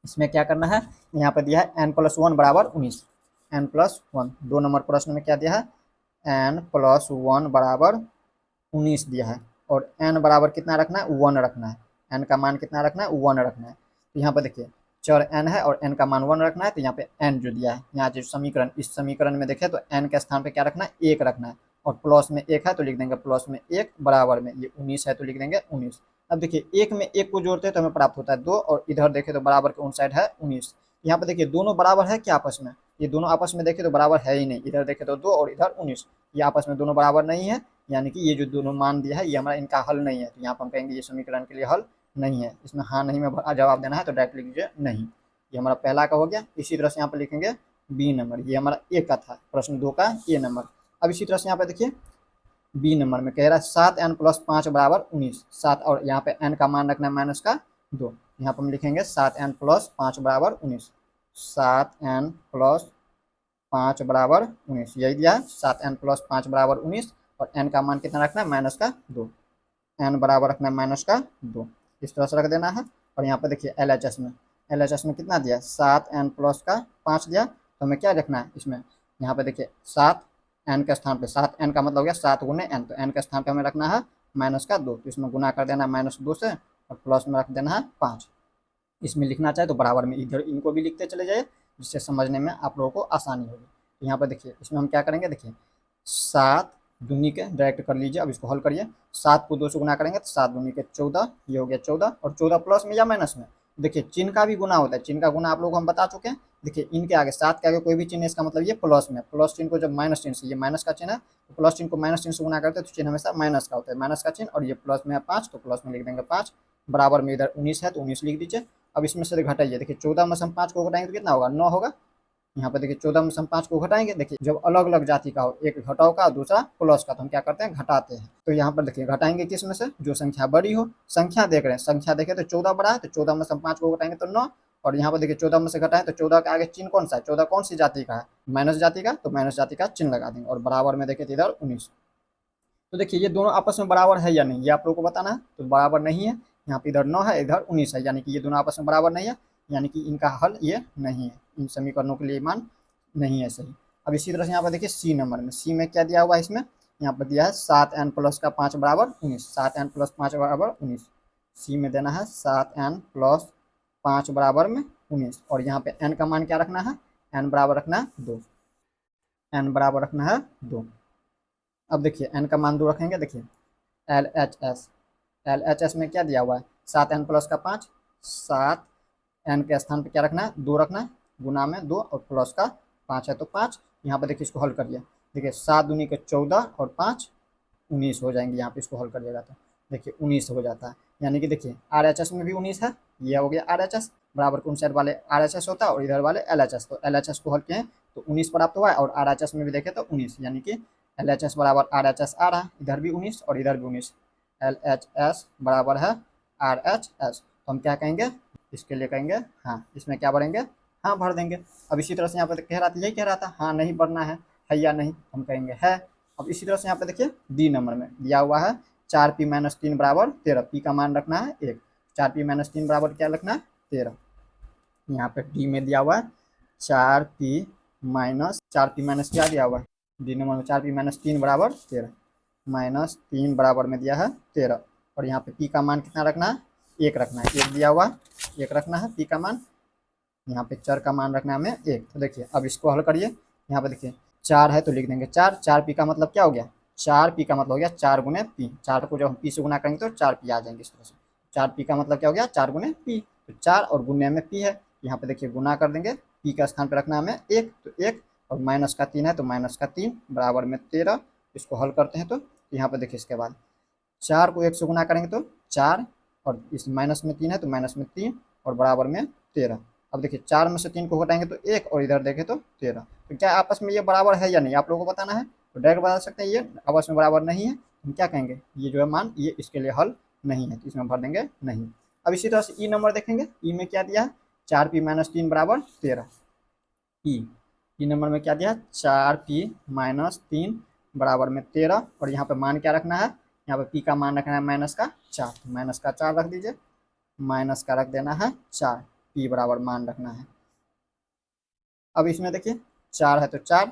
इसमें क्या करना है, यहाँ पर दिया है n+1 बराबर 19, n+1 2 नंबर प्रश्न में क्या दिया है n+1 बराबर 19 दिया है, और n बराबर कितना रखना है, 1 रखना है। n का मान कितना रखना है, 1 रखना है। तो यहाँ पर देखिए चर n है और n का मान 1 रखना है, तो यहाँ पे n जो दिया है, यहाँ जो समीकरण, इस समीकरण में देखें तो n के स्थान पे क्या रखना है, 1 रखना है, और प्लस में 1 है तो लिख देंगे प्लस में 1 बराबर में, ये 19 है तो लिख देंगे 19। अब देखिए 1 में 1 को जोड़ते हैं तो हमें प्राप्त होता है 2, और इधर देखें तो बराबर के उन साइड है 19। यहाँ पे देखिए दोनों बराबर है क्या आपस में, ये दोनों आपस में देखें तो बराबर है ही नहीं, इधर देखें तो 2 और इधर 19, ये आपस में दोनों बराबर नहीं है, यानी कि ये जो दोनों मान दिया है ये हमारा इनका हल नहीं है। तो यहाँ पर हम कहेंगे ये समीकरण के लिए हल नहीं है। इसमें हाँ नहीं में जवाब देना है तो डायरेक्ट लिख लीजिए नहीं। ये हमारा पहला का हो गया। इसी तरह से यहाँ पर लिखेंगे बी नंबर, ये हमारा ए का था, प्रश्न 2 का ए नंबर। अब इसी तरह से यहाँ पे देखिए बी नंबर में कह रहा है 7n + 5 बराबर 19, 7 और यहाँ पे n का मान रखना है माइनस का 2। यहाँ पर हम लिखेंगे 7n + 5 बराबर 19, 7n + 5 बराबर 19, यही दिया है 7n + 5 बराबर 19, और n का मान कितना रखना है, माइनस का 2, n बराबर रखना है माइनस का 2, इस तरह से रख देना है। और यहाँ पर देखिए LHS में कितना दिया, 7n + का 5 दिया, तो हमें क्या रखना है इसमें, यहाँ पे देखिए 7 n के स्थान पे, 7n का मतलब हो गया 7 गुने n, तो n के स्थान पे हमें रखना है माइनस का 2, तो इसमें गुना कर देना है -2 से, और प्लस में रख देना है 5। इसमें लिखना चाहे तो बराबर में इधर इनको भी लिखते चले जाइए, जिससे समझने में आप लोगों को आसानी होगी। तो यहाँ पर देखिए इसमें हम क्या करेंगे, देखिए 7 दूनी के डायरेक्ट कर लीजिए, अब इसको हल करिए। 7 को 2 से गुना करेंगे तो 7 दूनी के 14, ये हो गया 14, और 14 प्लस में या माइनस में, देखिए चिन्ह का भी गुना होता है, चिन्ह का गुना आप लोग हम बता चुके हैं। देखिए इनके आगे 7 के आगे कोई भी चिन्ह है, इसका मतलब ये प्लस में, प्लस चिन्ह को जब माइनस चिन्ह से, ये माइनस का चिन्ह है तो प्लस चिन्ह को माइनस चिन्ह से गुना करते हैं तो चिन्ह हमेशा माइनस का होता है, माइनस का चिन्ह, और ये प्लस में है 5 तो प्लस में लिख देंगे 5, बराबर में इधर 19 है तो 19 लिख दीजिए। अब इसमें से घटाइए, देखिए 14 में से हम 5 को घटाएंगे तो कितना होगा, 9 होगा। यहाँ पे देखिए 14 में से हम 5 को घटाएंगे, देखिए जब अलग अलग जाति का हो, एक घटाव का दूसरा प्लस का, तो हम क्या करते हैं, घटाते हैं। तो यहाँ पर देखिए घटाएंगे किस में से, जो संख्या बड़ी हो, संख्या देख रहे हैं, संख्या देखें तो 14 बड़ा है, तो 14 में से हम 5 को घटाएंगे तो 9, और यहाँ पर देखिए 14 में से घटाएं तो 14 के आगे चिन्ह कौन सा है, 14 कौन सी जाति का है, माइनस जाति का, तो माइनस जाति का चिन्ह लगा देंगे, और बराबर में देखें तो इधर 19। तो देखिए ये दोनों आपस में बराबर है या नहीं, ये आप लोगों को बताना है। तो बराबर नहीं है, यहाँ पे इधर 9 है इधर 19 है, यानी कि ये दोनों आपस में बराबर नहीं है, यानी कि इनका हल ये नहीं है, इन समीकरणों के लिए मान नहीं है सही। अब इसी तरह से यहाँ पर देखिए सी नंबर में, सी में क्या दिया हुआ है, इसमें यहाँ पर दिया है 7n + का 5 बराबर 19, 7n + 5 बराबर 19, सी में देना है 7n + 5 बराबर में 19, और यहाँ पे n का मान क्या रखना है, n बराबर रखना है 2, n बराबर रखना है 2। अब देखिए n का मान 2 रखेंगे, देखिए LHS में क्या दिया हुआ है, 7n + का 5, 7n के स्थान पे क्या रखना है, 2 रखना है, गुना में 2 और प्लस का 5 है तो 5। यहाँ पर देखिए इसको हल करिए, देखिए 7 दूनी के 14 और 5 19 हो जाएंगे, यहाँ पे इसको हल करिएगा तो देखिए 19 हो जाता है, यानी कि देखिए RHS में भी 19 है, ये हो गया RHS, बराबर कौन साइड वाले RHS होता है और इधर वाले LHS, तो LHS को हल किए हैं तो 19 प्राप्त हुआ है, और RHS में भी देखें तो 19, यानी कि LHS बराबर RHS आ रहा है, इधर भी 19 और इधर भी 19, LHS बराबर है RHS, तो हम क्या कहेंगे, इसके लिए कहेंगे हाँ, इसमें क्या भरेंगे, हाँ भर देंगे। अब इसी तरह से यहाँ पर कह रहा था, यही कह रहा था हाँ नहीं भरना है या नहीं, हम कहेंगे है। अब इसी तरह से यहाँ पे देखिए डी नंबर में दिया हुआ है 4p - 3 बराबर 13, पी का मान रखना है 1, 4p - 3 बराबर क्या रखना है 13। यहाँ पे डी में दिया हुआ है 4p क्या दिया हुआ है, डी नंबर में 4p - 3 बराबर 13, -3 बराबर में दिया है 13, और यहाँ पे पी का मान कितना रखना है, 1 रखना है, 1 दिया हुआ है, 1 रखना है पी का मान, यहाँ पे चर का मान रखना है हमें 1। तो देखिए अब इसको हल करिए, यहाँ पे देखिए 4 है तो लिख देंगे 4, 4p का मतलब क्या हो गया, 4p का मतलब हो गया 4 गुने p, 4 को जब हम p से गुना करेंगे तो 4p आ जाएंगे इस तरह से, 4p का मतलब क्या हो गया 4 गुने p, तो 4 और गुने में p है, यहाँ पे देखिए गुना कर देंगे, p का स्थान पर रखना है हमें 1, तो 1 और माइनस का 3 है तो माइनस का 3 बराबर में 13। इसको हल करते हैं तो यहाँ पे देखिए इसके बाद 4 को 1 से गुना करेंगे तो 4, और इस माइनस में 3 है तो माइनस में 3 और बराबर में 13। अब देखिए 4 में से 3 को घटाएंगे तो 1 और इधर देखें तो 13, तो क्या आपस में ये बराबर है या नहीं आप लोगों को बताना है। तो डायरेक्ट बता सकते हैं ये आपस में बराबर नहीं है, हम क्या कहेंगे, ये जो है मान ये इसके लिए हल नहीं है, तो इसमें भर देंगे नहीं। अब इसी तरह से ई नंबर देखेंगे, ई में क्या दिया है 4p - 3 बराबर 13, ई नंबर में क्या दिया 4p - 3 बराबर में 13, और यहाँ पे मान क्या रखना है, यहाँ पे p का मान रखना है -4, -4 रख दीजिए, माइनस का रख देना है 4, p बराबर मान रखना है। अब इसमें देखिए 4 है तो 4,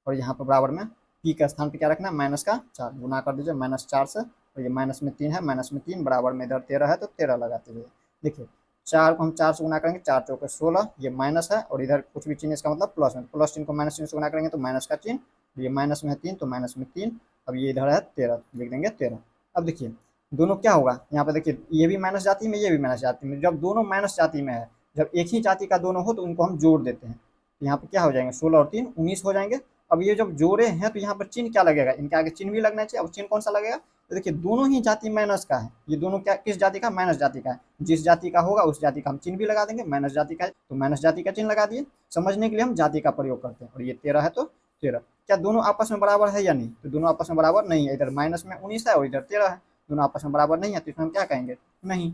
और यहाँ पर बराबर में p के स्थान पे क्या रखना है -4, गुना कर दीजिए -4 से, और ये माइनस में 3 है, माइनस में 3 बराबर में इधर 13 है तो 13 लगाते हुए देखिए 4 को हम 4 से गुना करेंगे, 4 चौके 16, ये माइनस है और इधर कुछ भी चिन्ह इसका मतलब प्लस में, प्लस चिन्ह को माइनस चिन्ह से गुना करेंगे तो माइनस का चिन्ह, ये माइनस में है 3 तो माइनस में 3, अब ये इधर है 13 लिख देंगे 13। अब देखिए दोनों क्या होगा, यहाँ पे देखिए ये भी माइनस जाति में, ये भी माइनस जाति में, जब दोनों माइनस जाति में है, जब एक ही जाति का दोनों हो तो उनको हम जोड़ देते हैं, यहाँ पे क्या हो जाएंगे 16 और 3 19 हो जाएंगे। अब ये जब जोड़े हैं तो यहाँ पर चिन्ह क्या लगेगा, इनके आगे चिन्ह भी लगना चाहिए। अब चिन्ह कौन सा लगेगा, तो देखिए दोनों ही जाति माइनस का है, ये दोनों क्या किस जाति का, माइनस जाति का है, जिस जाति का होगा उस जाति का हम चिन्ह भी लगा देंगे, माइनस जाति का है तो माइनस जाति का चिन्ह लगा दिए, समझने के लिए हम जाति का प्रयोग करते हैं। और ये 13 है तो 13, क्या दोनों आपस में बराबर है या नहीं, तो दोनों आपस में बराबर नहीं है, इधर माइनस में 19 है और इधर 13 है, दोनों आपस में बराबर नहीं है तो इसमें हम क्या कहेंगे, नहीं,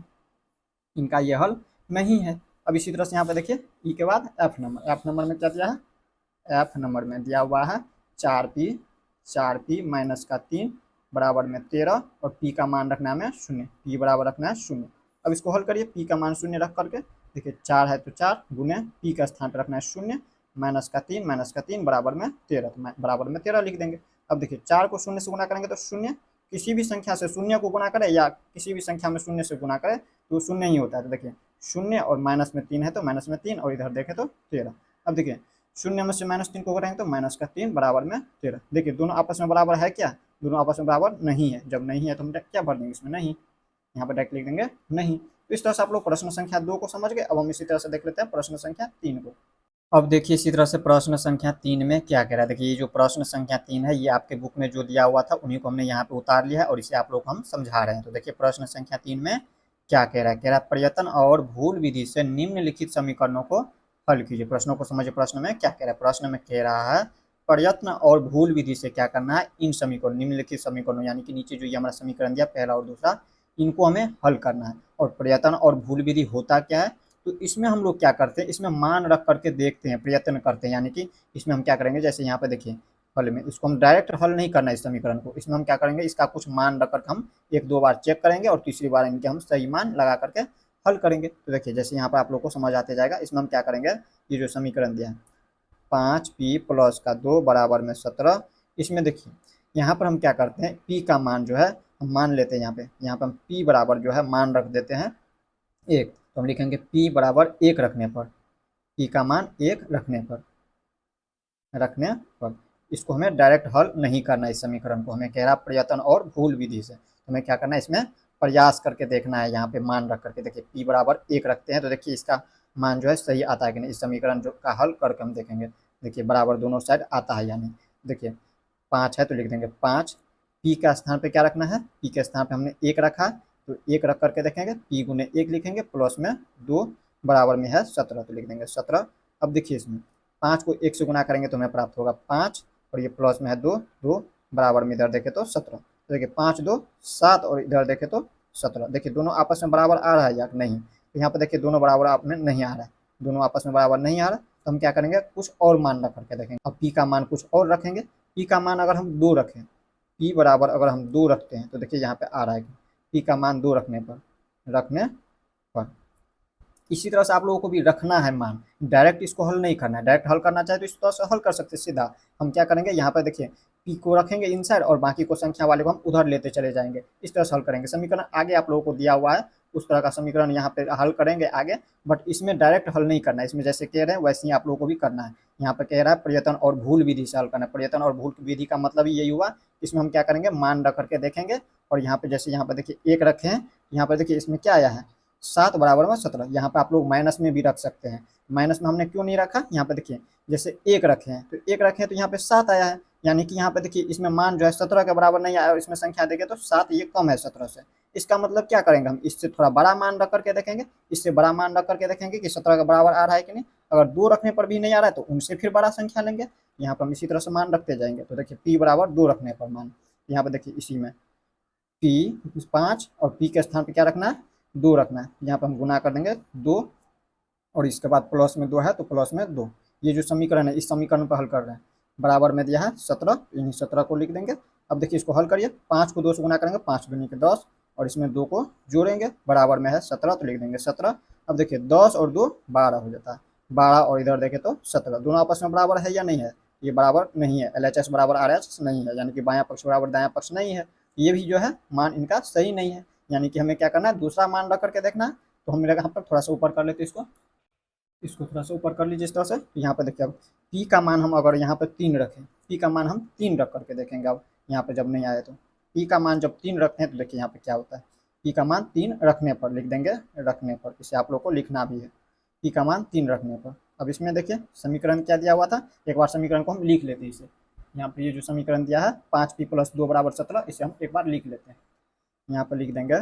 इनका ये हल नहीं है। अब इसी तरह से यहाँ पे देखिए ई के बाद एफ नंबर, एफ नंबर में क्या दिया है, एफ नंबर में दिया हुआ है 4p माइनस का 3 बराबर में 13 और p का मान रखना है हमें 0, p बराबर रखना है 0। अब इसको हल करिए, p का मान 0 रख करके देखिए 4 है तो 4 गुने p का स्थान पर रखना है 0 माइनस का 3 बराबर में 13, तो बराबर में 13 लिख देंगे। अब देखिए 4 को 0 से गुना करेंगे तो 0, किसी भी संख्या से 0 को गुना करें या किसी भी संख्या में 0 से गुना करें तो 0 ही होता है, तो देखिए 0 और माइनस में 3 है तो माइनस में 3 और इधर देखें तो 13। अब देखिए 0 में से माइनस 3 को करेंगे तो माइनस का 3 बराबर में 13, देखिए दोनों आपस में बराबर है क्या, दोनों आपस में बराबर नहीं है, जब नहीं है तो हम क्या भर देंगे इसमें, नहीं, यहाँ पर डायरेक्ट लिख देंगे नहीं। तो इस तरह से आप लोग प्रश्न संख्या 2 को समझ गए। अब हम इसी तरह से देख लेते हैं प्रश्न संख्या 3 को। अब देखिए इसी तरह से प्रश्न संख्या 3 में क्या कह रहा है, देखिए ये जो प्रश्न संख्या 3 है ये आपके बुक में जो दिया हुआ था उन्हीं को हमने यहाँ पे उतार लिया है और इसे आप लोग हम समझा रहे हैं। तो देखिए प्रश्न संख्या 3 में क्या कह रहा है, कह रहा है प्रयत्न और भूल विधि से निम्नलिखित समीकरणों को हल कीजिए। प्रश्नों को समझिए, प्रश्न में क्या कह रहा है, प्रश्न में कह रहा है प्रयत्न और भूल विधि से क्या करना है, इन समीकरण निम्नलिखित समीकरणों यानी कि नीचे जो ये हमारा समीकरण दिया पहला और दूसरा, इनको हमें हल करना है। और प्रयत्न और भूल विधि होता क्या है, तो इसमें हम लोग क्या करते हैं, इसमें मान रख करके देखते हैं, प्रयत्न करते हैं, यानी कि इसमें हम क्या करेंगे, जैसे यहाँ पे देखिए हल में इसको हम डायरेक्ट हल नहीं करना है इस समीकरण को, इसमें हम क्या करेंगे इसका कुछ मान रख करके हम 1-2 बार चेक करेंगे और तीसरी बार इनके हम सही मान लगा करके हल करेंगे। तो देखिए जैसे यहाँ पर आप लोग को समझ आते जाएगा, इसमें हम क्या करेंगे, ये जो समीकरण दिया है 5p प्लस का 2 बराबर में 17, इसमें देखिए यहाँ पर हम क्या करते हैं p का मान जो है हम मान लेते हैं, यहाँ पे हम p बराबर जो है मान रख देते हैं 1, तो हम लिखेंगे p बराबर 1 रखने पर, p का मान 1 रखने पर इसको हमें डायरेक्ट हल नहीं करना है इस समीकरण को, हमें कह रहा प्रयत्न और भूल विधि से, हमें क्या करना है इसमें प्रयास करके देखना है, यहाँ पे मान रख करके देखिए p बराबर 1 रखते हैं तो देखिए इसका मान जो है सही आता है कि नहीं, इस समीकरण जो का हल करके हम देखेंगे, देखिए बराबर दोनों साइड आता है यानी, देखिए 5 है तो लिख देंगे 5, p का स्थान पे क्या रखना है, p के स्थान पे हमने 1 रखा तो 1 रख करके देखेंगे, p गुने 1 लिखेंगे प्लस में 2 बराबर में है 17 तो लिख देंगे 17। अब देखिए इसमें 5 को 1 से गुना करेंगे तो हमें प्राप्त होगा 5 और ये प्लस में है 2 बराबर में इधर देखे तो 17, तो देखिए 5 2 7 और इधर देखे तो 17, देखिए दोनों आपस में बराबर आ रहा है या नहीं, तो यहाँ पर देखिए दोनों बराबर आप में नहीं आ रहा है, दोनों आपस में बराबर नहीं आ रहा, तो हम क्या करेंगे कुछ और मान रख करके देखेंगे। अब p का मान कुछ और रखेंगे, p का मान अगर हम 2 रखें, p बराबर अगर हम 2 रखते हैं तो देखिए यहाँ पे आ रहा है p का मान 2 रखने पर इसी तरह से आप लोगों को भी रखना है मान, डायरेक्ट इसको हल नहीं करना है, डायरेक्ट हल करना चाहे तो इस तरह से हल कर सकते हैं सीधा। हम क्या करेंगे यहाँ पर देखिए p को रखेंगे इनसाइड और बाकी को संख्या वाले को हम उधर लेते चले जाएंगे, इस तरह से हल करेंगे। समीकरण आगे आप लोगों को दिया हुआ है उस तरह का समीकरण यहाँ पे हल करेंगे आगे, बट इसमें डायरेक्ट हल नहीं करना है, इसमें जैसे कह रहे हैं वैसे ही आप लोगों को भी करना है। यहाँ पे कह रहा है प्रयत्न और भूल विधि से हल करना है, प्रयत्न और भूल विधि का मतलब ही यही हुआ, इसमें हम क्या करेंगे मान रख करके देखेंगे और यहाँ पे जैसे यहाँ पे देखिए 1 रखे हैं, यहाँ पे देखिए इसमें क्या आया है 7 बराबर में 17, यहाँ पे आप लोग माइनस में भी रख सकते हैं, माइनस में हमने क्यों नहीं रखा, यहाँ पे देखिए जैसे 1 रखे हैं तो 1 रखे हैं तो यहाँ पे 7 आया है, यानी कि यहाँ पे देखिए इसमें मान जो है 17 के बराबर नहीं आया और इसमें संख्या देखें तो 7 ये कम है 17 से, इसका मतलब क्या करेंगे हम इससे थोड़ा बड़ा मान रख करके देखेंगे, इससे बड़ा मान रख करके देखेंगे कि 17 के बराबर आ रहा है कि नहीं, अगर 2 रखने पर भी नहीं आ रहा है तो उनसे फिर बड़ा संख्या लेंगे, यहाँ पर हम इसी तरह से मान रखते जाएंगे। तो देखिए p बराबर 2 रखने पर मान, यहाँ पर देखिए इसी में p 5 और p के स्थान पर क्या रखना है 2 रखना है, यहाँ पर हम गुना कर देंगे 2 और इसके बाद प्लस में 2 है तो प्लस में 2, ये जो समीकरण है इस समीकरण पर हल कर रहे हैं, बराबर में दिया है 17, इन्हीं 17 को लिख देंगे। अब देखिए इसको हल करिए, 5 को 2 से गुना करेंगे 5 दूनी के 10 और इसमें 2 को जोड़ेंगे बराबर में है 17 तो लिख देंगे 17। अब देखिए 10 और 2 12 हो जाता है, 12 और इधर देखें तो 17, दोनों आपस में बराबर है या नहीं है, ये बराबर नहीं है, LHS बराबर RHS नहीं है, यानी कि बायां पक्ष बराबर दायां पक्ष नहीं है, ये भी जो है मान इनका सही नहीं है, यानी कि हमें क्या करना है, दूसरा मान रख करके देखना है। तो हम यहाँ पर थोड़ा सा ऊपर कर लेते हैं इसको, थोड़ा सा ऊपर कर लीजिए इस तरह से। तो यहाँ पर देखिए अब पी का मान हम अगर यहाँ पर 3 रखें, पी का मान हम 3 रख करके देखेंगे। अब यहाँ पर जब नहीं आए तो पी का मान जब 3 रखते हैं तो देखिए यहाँ पे क्या होता है, पी का मान 3 रखने पर लिख देंगे, रखने पर, इसे आप लोग को लिखना भी है, पी का मान 3 रखने पर। अब इसमें देखिए समीकरण क्या दिया हुआ था, एक बार समीकरण को हम लिख लेते हैं इसे। यहाँ पे ये जो समीकरण दिया है 5p + 2 = 17, इसे हम एक बार लिख लेते हैं। यहाँ पर लिख देंगे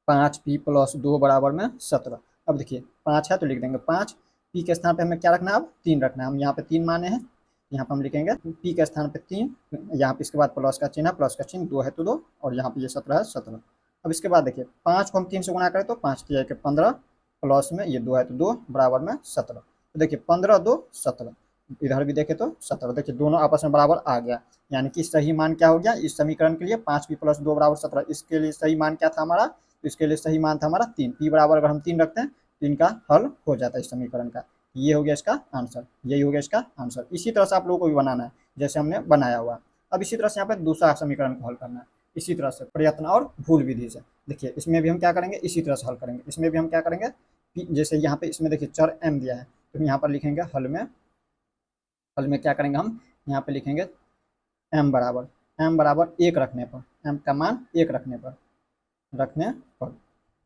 5p + 2 = 17। अब देखिए 5 है तो लिख देंगे 5, पी के स्थान पे हमें क्या रखना है, अब 3 रखना है। हम यहाँ पे 3 माने हैं, यहाँ पर हम लिखेंगे पी के स्थान पे 3, यहाँ पे इसके बाद प्लस का चिन्ह है, प्लस का चिन्ह, 2 है तो 2, और यहाँ पे ये 17 है 17। अब इसके बाद देखिए 5 को हम 3 से गुणा करें तो 5 3 के 15, प्लस में ये 2 है तो 2 = 17। तो देखिए 15 2 17, इधर भी देखे तो 17, देखिए दोनों आपस में बराबर आ गया, यानी कि सही मान क्या हो गया इस समीकरण के लिए, 5p + 2 = 17। इसके लिए सही मान क्या था हमारा, तो इसके लिए सही मान था हमारा 3, पी बराबर अगर हम 3 रखते हैं तो इनका हल हो जाता है इस समीकरण का। ये हो गया इसका आंसर, यही हो गया इसका आंसर। इसी तरह से आप लोगों को भी बनाना है जैसे हमने बनाया हुआ। अब इसी तरह से यहाँ पे दूसरा समीकरण को हल करना है, इसी तरह से प्रयत्न और भूल विधि से। देखिए इसमें भी हम क्या करेंगे, इसी तरह से हल करेंगे। इसमें भी हम क्या करेंगे, जैसे यहाँ पे इसमें देखिए चर m दिया है, तो यहाँ पर लिखेंगे हल में क्या करेंगे हम, यहाँ पे लिखेंगे m बराबर 1 रखने पर, m का मान 1 रखने पर।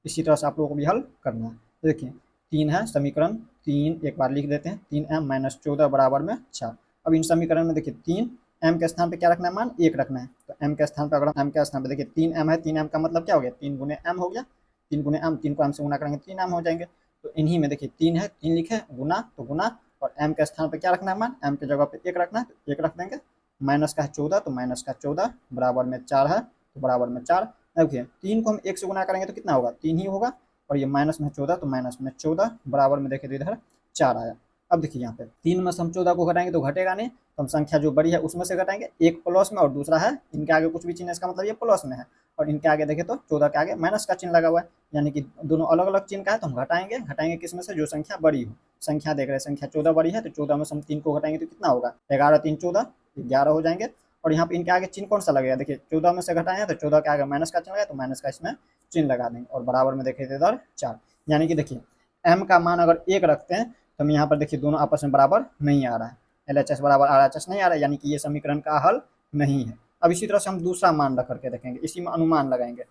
इसी तरह से आप लोगों को भी हल करना है। तो देखिए 3 है समीकरण, 3 एक बार लिख देते हैं, 3m - 14 = 4। अब इन समीकरण में देखिए 3 m के स्थान पे क्या रखना है, मान 1 रखना है। तो m के स्थान पे अगर m के स्थान पे देखिए 3m है, 3m का मतलब क्या हो गया, 3 गुने m हो गया, 3 गुने m, 3 को m से गुना करेंगे 3m हो जाएंगे। तो इन्हीं में देखिए 3 है, 3 लिखे, गुना तो गुना, और m के स्थान पे क्या रखना है मान, m की जगह पे 1 रखना है तो 1 रख देंगे। माइनस का है 14 तो माइनस का 14 बराबर में 4 है तो बराबर में 4। देखिए 3 को हम 1 से गुना करेंगे तो कितना होगा, 3 ही होगा, और ये माइनस में 14 तो माइनस में 14 बराबर में देखिए तो इधर 4 आया। अब देखिए यहाँ पे 3 में से हम 14 को घटाएंगे तो घटेगा नहीं, तो हम संख्या जो बड़ी है उसमें से घटाएंगे, एक प्लस में और दूसरा है इनके आगे कुछ भी चिन्ह, इसका मतलब ये प्लस में है, और इनके आगे देखें तो 14 के आगे माइनस का चिन्ह लगा हुआ है, यानी कि दोनों अलग अलग चिन्ह का है। तो हम घटाएंगे किस में से, जो संख्या बड़ी हो। संख्या देख रहे हैं, संख्या 14 बड़ी है तो 14 में से हम 3 को घटाएंगे तो कितना होगा, 11 3 14, 11 हो जाएंगे। और यहाँ पे इनके आगे चिन्ह कौन सा लगेगा, देखिए 14 में से घटाए हैं तो 14 के आगे माइनस का चिन्ह लगा तो माइनस का इसमें चिन्ह लगा देंगे, और बराबर में देखिए इधर 4। यानी कि देखिए m का मान अगर 1 रखते हैं तो हम यहाँ पर देखिए दोनों आपस में बराबर नहीं आ रहा है, LHS बराबर RHS नहीं आ रहा है, यानी कि ये समीकरण का हल नहीं है। अब इसी तरह से हम दूसरा मान रख करके देखेंगे, इसी में अनुमान लगाएंगे।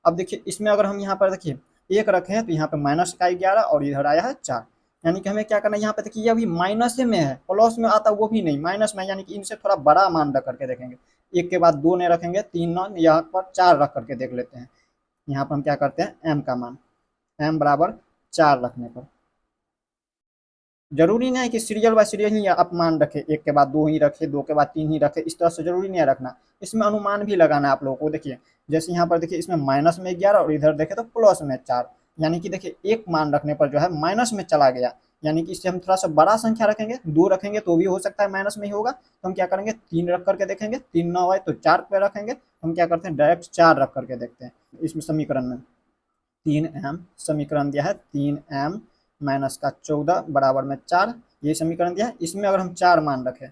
अब देखिए इसमें अगर हम यहाँ पर देखिए 1 रखें तो यहाँ पे माइनस का 11 और इधर आया है 4, यानी कि हमें क्या करना है, यहाँ पे देखिए ये अभी माइनस में है, प्लस में आता वो भी नहीं, माइनस में, यानी कि इनसे थोड़ा बड़ा मान रख करके देखेंगे। 1 के बाद 2 नहीं रखेंगे, 3 9, यहाँ पर 4 रख करके देख लेते हैं। यहाँ पर हम क्या करते हैं, m का मान, m बराबर 4 रखने पर, जरूरी नहीं है कि सीरियल बाय सीरियल ही आप मान रखे, 1 के बाद 2 ही रखे, 2 के बाद 3 ही रखे, इस तरह से जरूरी नहीं है रखना। इसमें अनुमान भी लगाना है आप लोगों को। देखिए जैसे यहाँ पर देखिए इसमें माइनस में 11 और इधर देखे तो प्लस में 4, यानी कि देखिए एक मान रखने पर जो है माइनस में चला गया, यानी कि इससे हम थोड़ा सा बड़ा संख्या रखेंगे, 2 रखेंगे तो भी हो सकता है माइनस में ही होगा, तो हम क्या करेंगे 3 रख करके देखेंगे, 3 9 आए तो 4 पे रखेंगे, हम क्या करते हैं डायरेक्ट 4 रख करके देखते हैं। इसमें समीकरण में 3m समीकरण दिया है, 3m - का 14 बराबर में 4, ये समीकरण दिया है। इसमें अगर हम 4 मान रखें,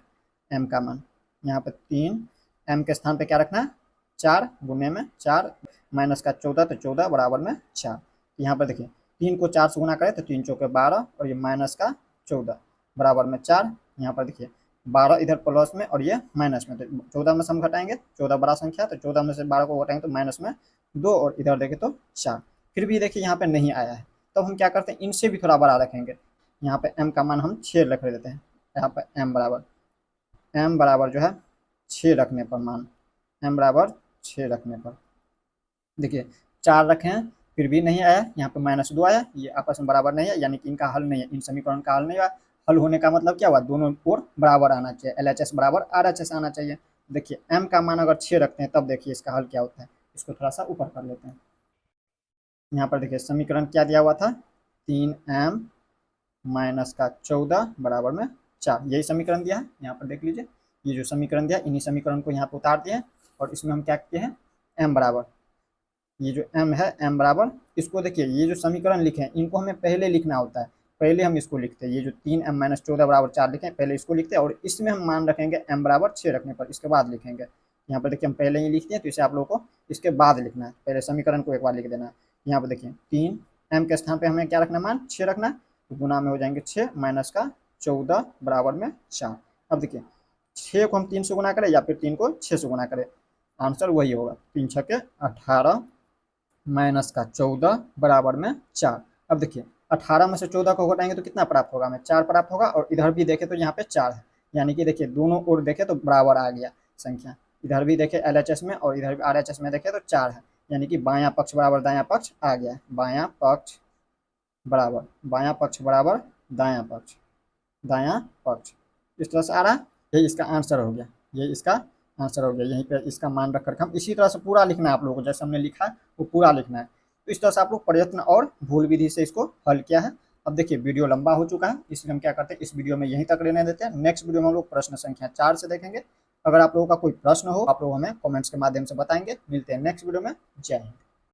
m का मान यहाँ पे 3, m के स्थान पे क्या रखना है 4 गुने में 4, माइनस का 14 तो 14 बराबर में 4। यहाँ पर देखिए 3 को 4 से गुना करें तो 3 चौके 12, और ये माइनस का 14 बराबर में 4। यहाँ पर देखिए 12 इधर प्लस में और ये माइनस में, तो 14 में से हम घटाएंगे, 14 बड़ा संख्या तो 14 में से 12 को घटाएंगे तो माइनस में 2, और इधर देखें तो 4। फिर भी देखिए यहाँ पे नहीं आया है, तो हम क्या करते हैं इनसे भी थोड़ा बड़ा रखेंगे। यहाँ पे m का मान हम 6 रख देते हैं, यहाँ पे m बराबर जो है 6 रखने पर मान, m बराबर 6 रखने पर देखिए 4 रखे हैं फिर भी नहीं आया, यहाँ पे -2 आया, ये आपस में बराबर नहीं है, यानी कि इनका हल नहीं है, इन समीकरण का हल नहीं हुआ। हल होने का मतलब क्या हुआ, दोनों ओर बराबर आना चाहिए, LHS बराबर RHS आना चाहिए। देखिए m का मान अगर 6 रखते हैं तब देखिए इसका हल क्या होता है। इसको थोड़ा सा ऊपर कर लेते हैं। यहाँ पर देखिए समीकरण क्या दिया हुआ था, 3m - का 14 बराबर में 4, यही समीकरण दिया है। यहाँ पर देख लीजिए ये जो समीकरण दिया, इन्हीं समीकरण को यहाँ पर उतार दिए, और इसमें हम क्या किए हैं m बराबर, ये जो m है m बराबर, इसको देखिए ये जो समीकरण लिखे हैं इनको हमें पहले लिखना होता है, पहले हम इसको लिखते हैं, ये जो 3m - 14 बराबर 4 लिखे पहले इसको लिखते हैं, और इसमें हम मान रखेंगे m बराबर 6 रखने पर, इसके बाद लिखेंगे। यहाँ पर देखिए हम पहले ही लिख दिए, तो इसे आप लोगों को इसके बाद लिखना है, पहले समीकरण को एक बार लिख देना है। यहाँ पर देखिए 3 m के स्थान पे हमें क्या रखना, मान 6 रखना है, तो गुना में हो जाएंगे 6 माइनस का 14 बराबर में 4। अब देखिए 6 को हम 3 से गुना करें या फिर 3 को 6 से गुना करें, आंसर वही होगा, 3 छक्के 18 माइनस का 14 बराबर में 4। अब देखिए 18 में से 14 को घटाएंगे तो कितना प्राप्त होगा, हमें 4 प्राप्त होगा, और इधर भी देखें तो यहाँ पे 4 है, यानी कि देखिए दोनों ओर देखें तो बराबर आ गया संख्या, इधर भी देखें LHS में और इधर भी RHS में देखें तो 4 है, यानी कि बायां पक्ष बराबर दायां पक्ष आ गया, बायां पक्ष बराबर दायां पक्ष इस तरह से आ रहा है। यही इसका आंसर हो गया, यहीं पे इसका मान रख कर हम इसी तरह से पूरा लिखना है आप लोगों को, जैसे हमने लिखा है वो पूरा लिखना है। तो इस तरह से आप लोग प्रयत्न और भूल विधि से इसको हल किया है। अब देखिए वीडियो लंबा हो चुका है, इसलिए हम क्या करते हैं, इस वीडियो में यहीं तक रहने देते हैं। नेक्स्ट वीडियो में हम लोग प्रश्न संख्या 4 से देखेंगे। अगर आप लोगों का कोई प्रश्न हो, आप लोग हमें कमेंट्स के माध्यम से बताएंगे। मिलते हैं नेक्स्ट वीडियो में। जय हिंद।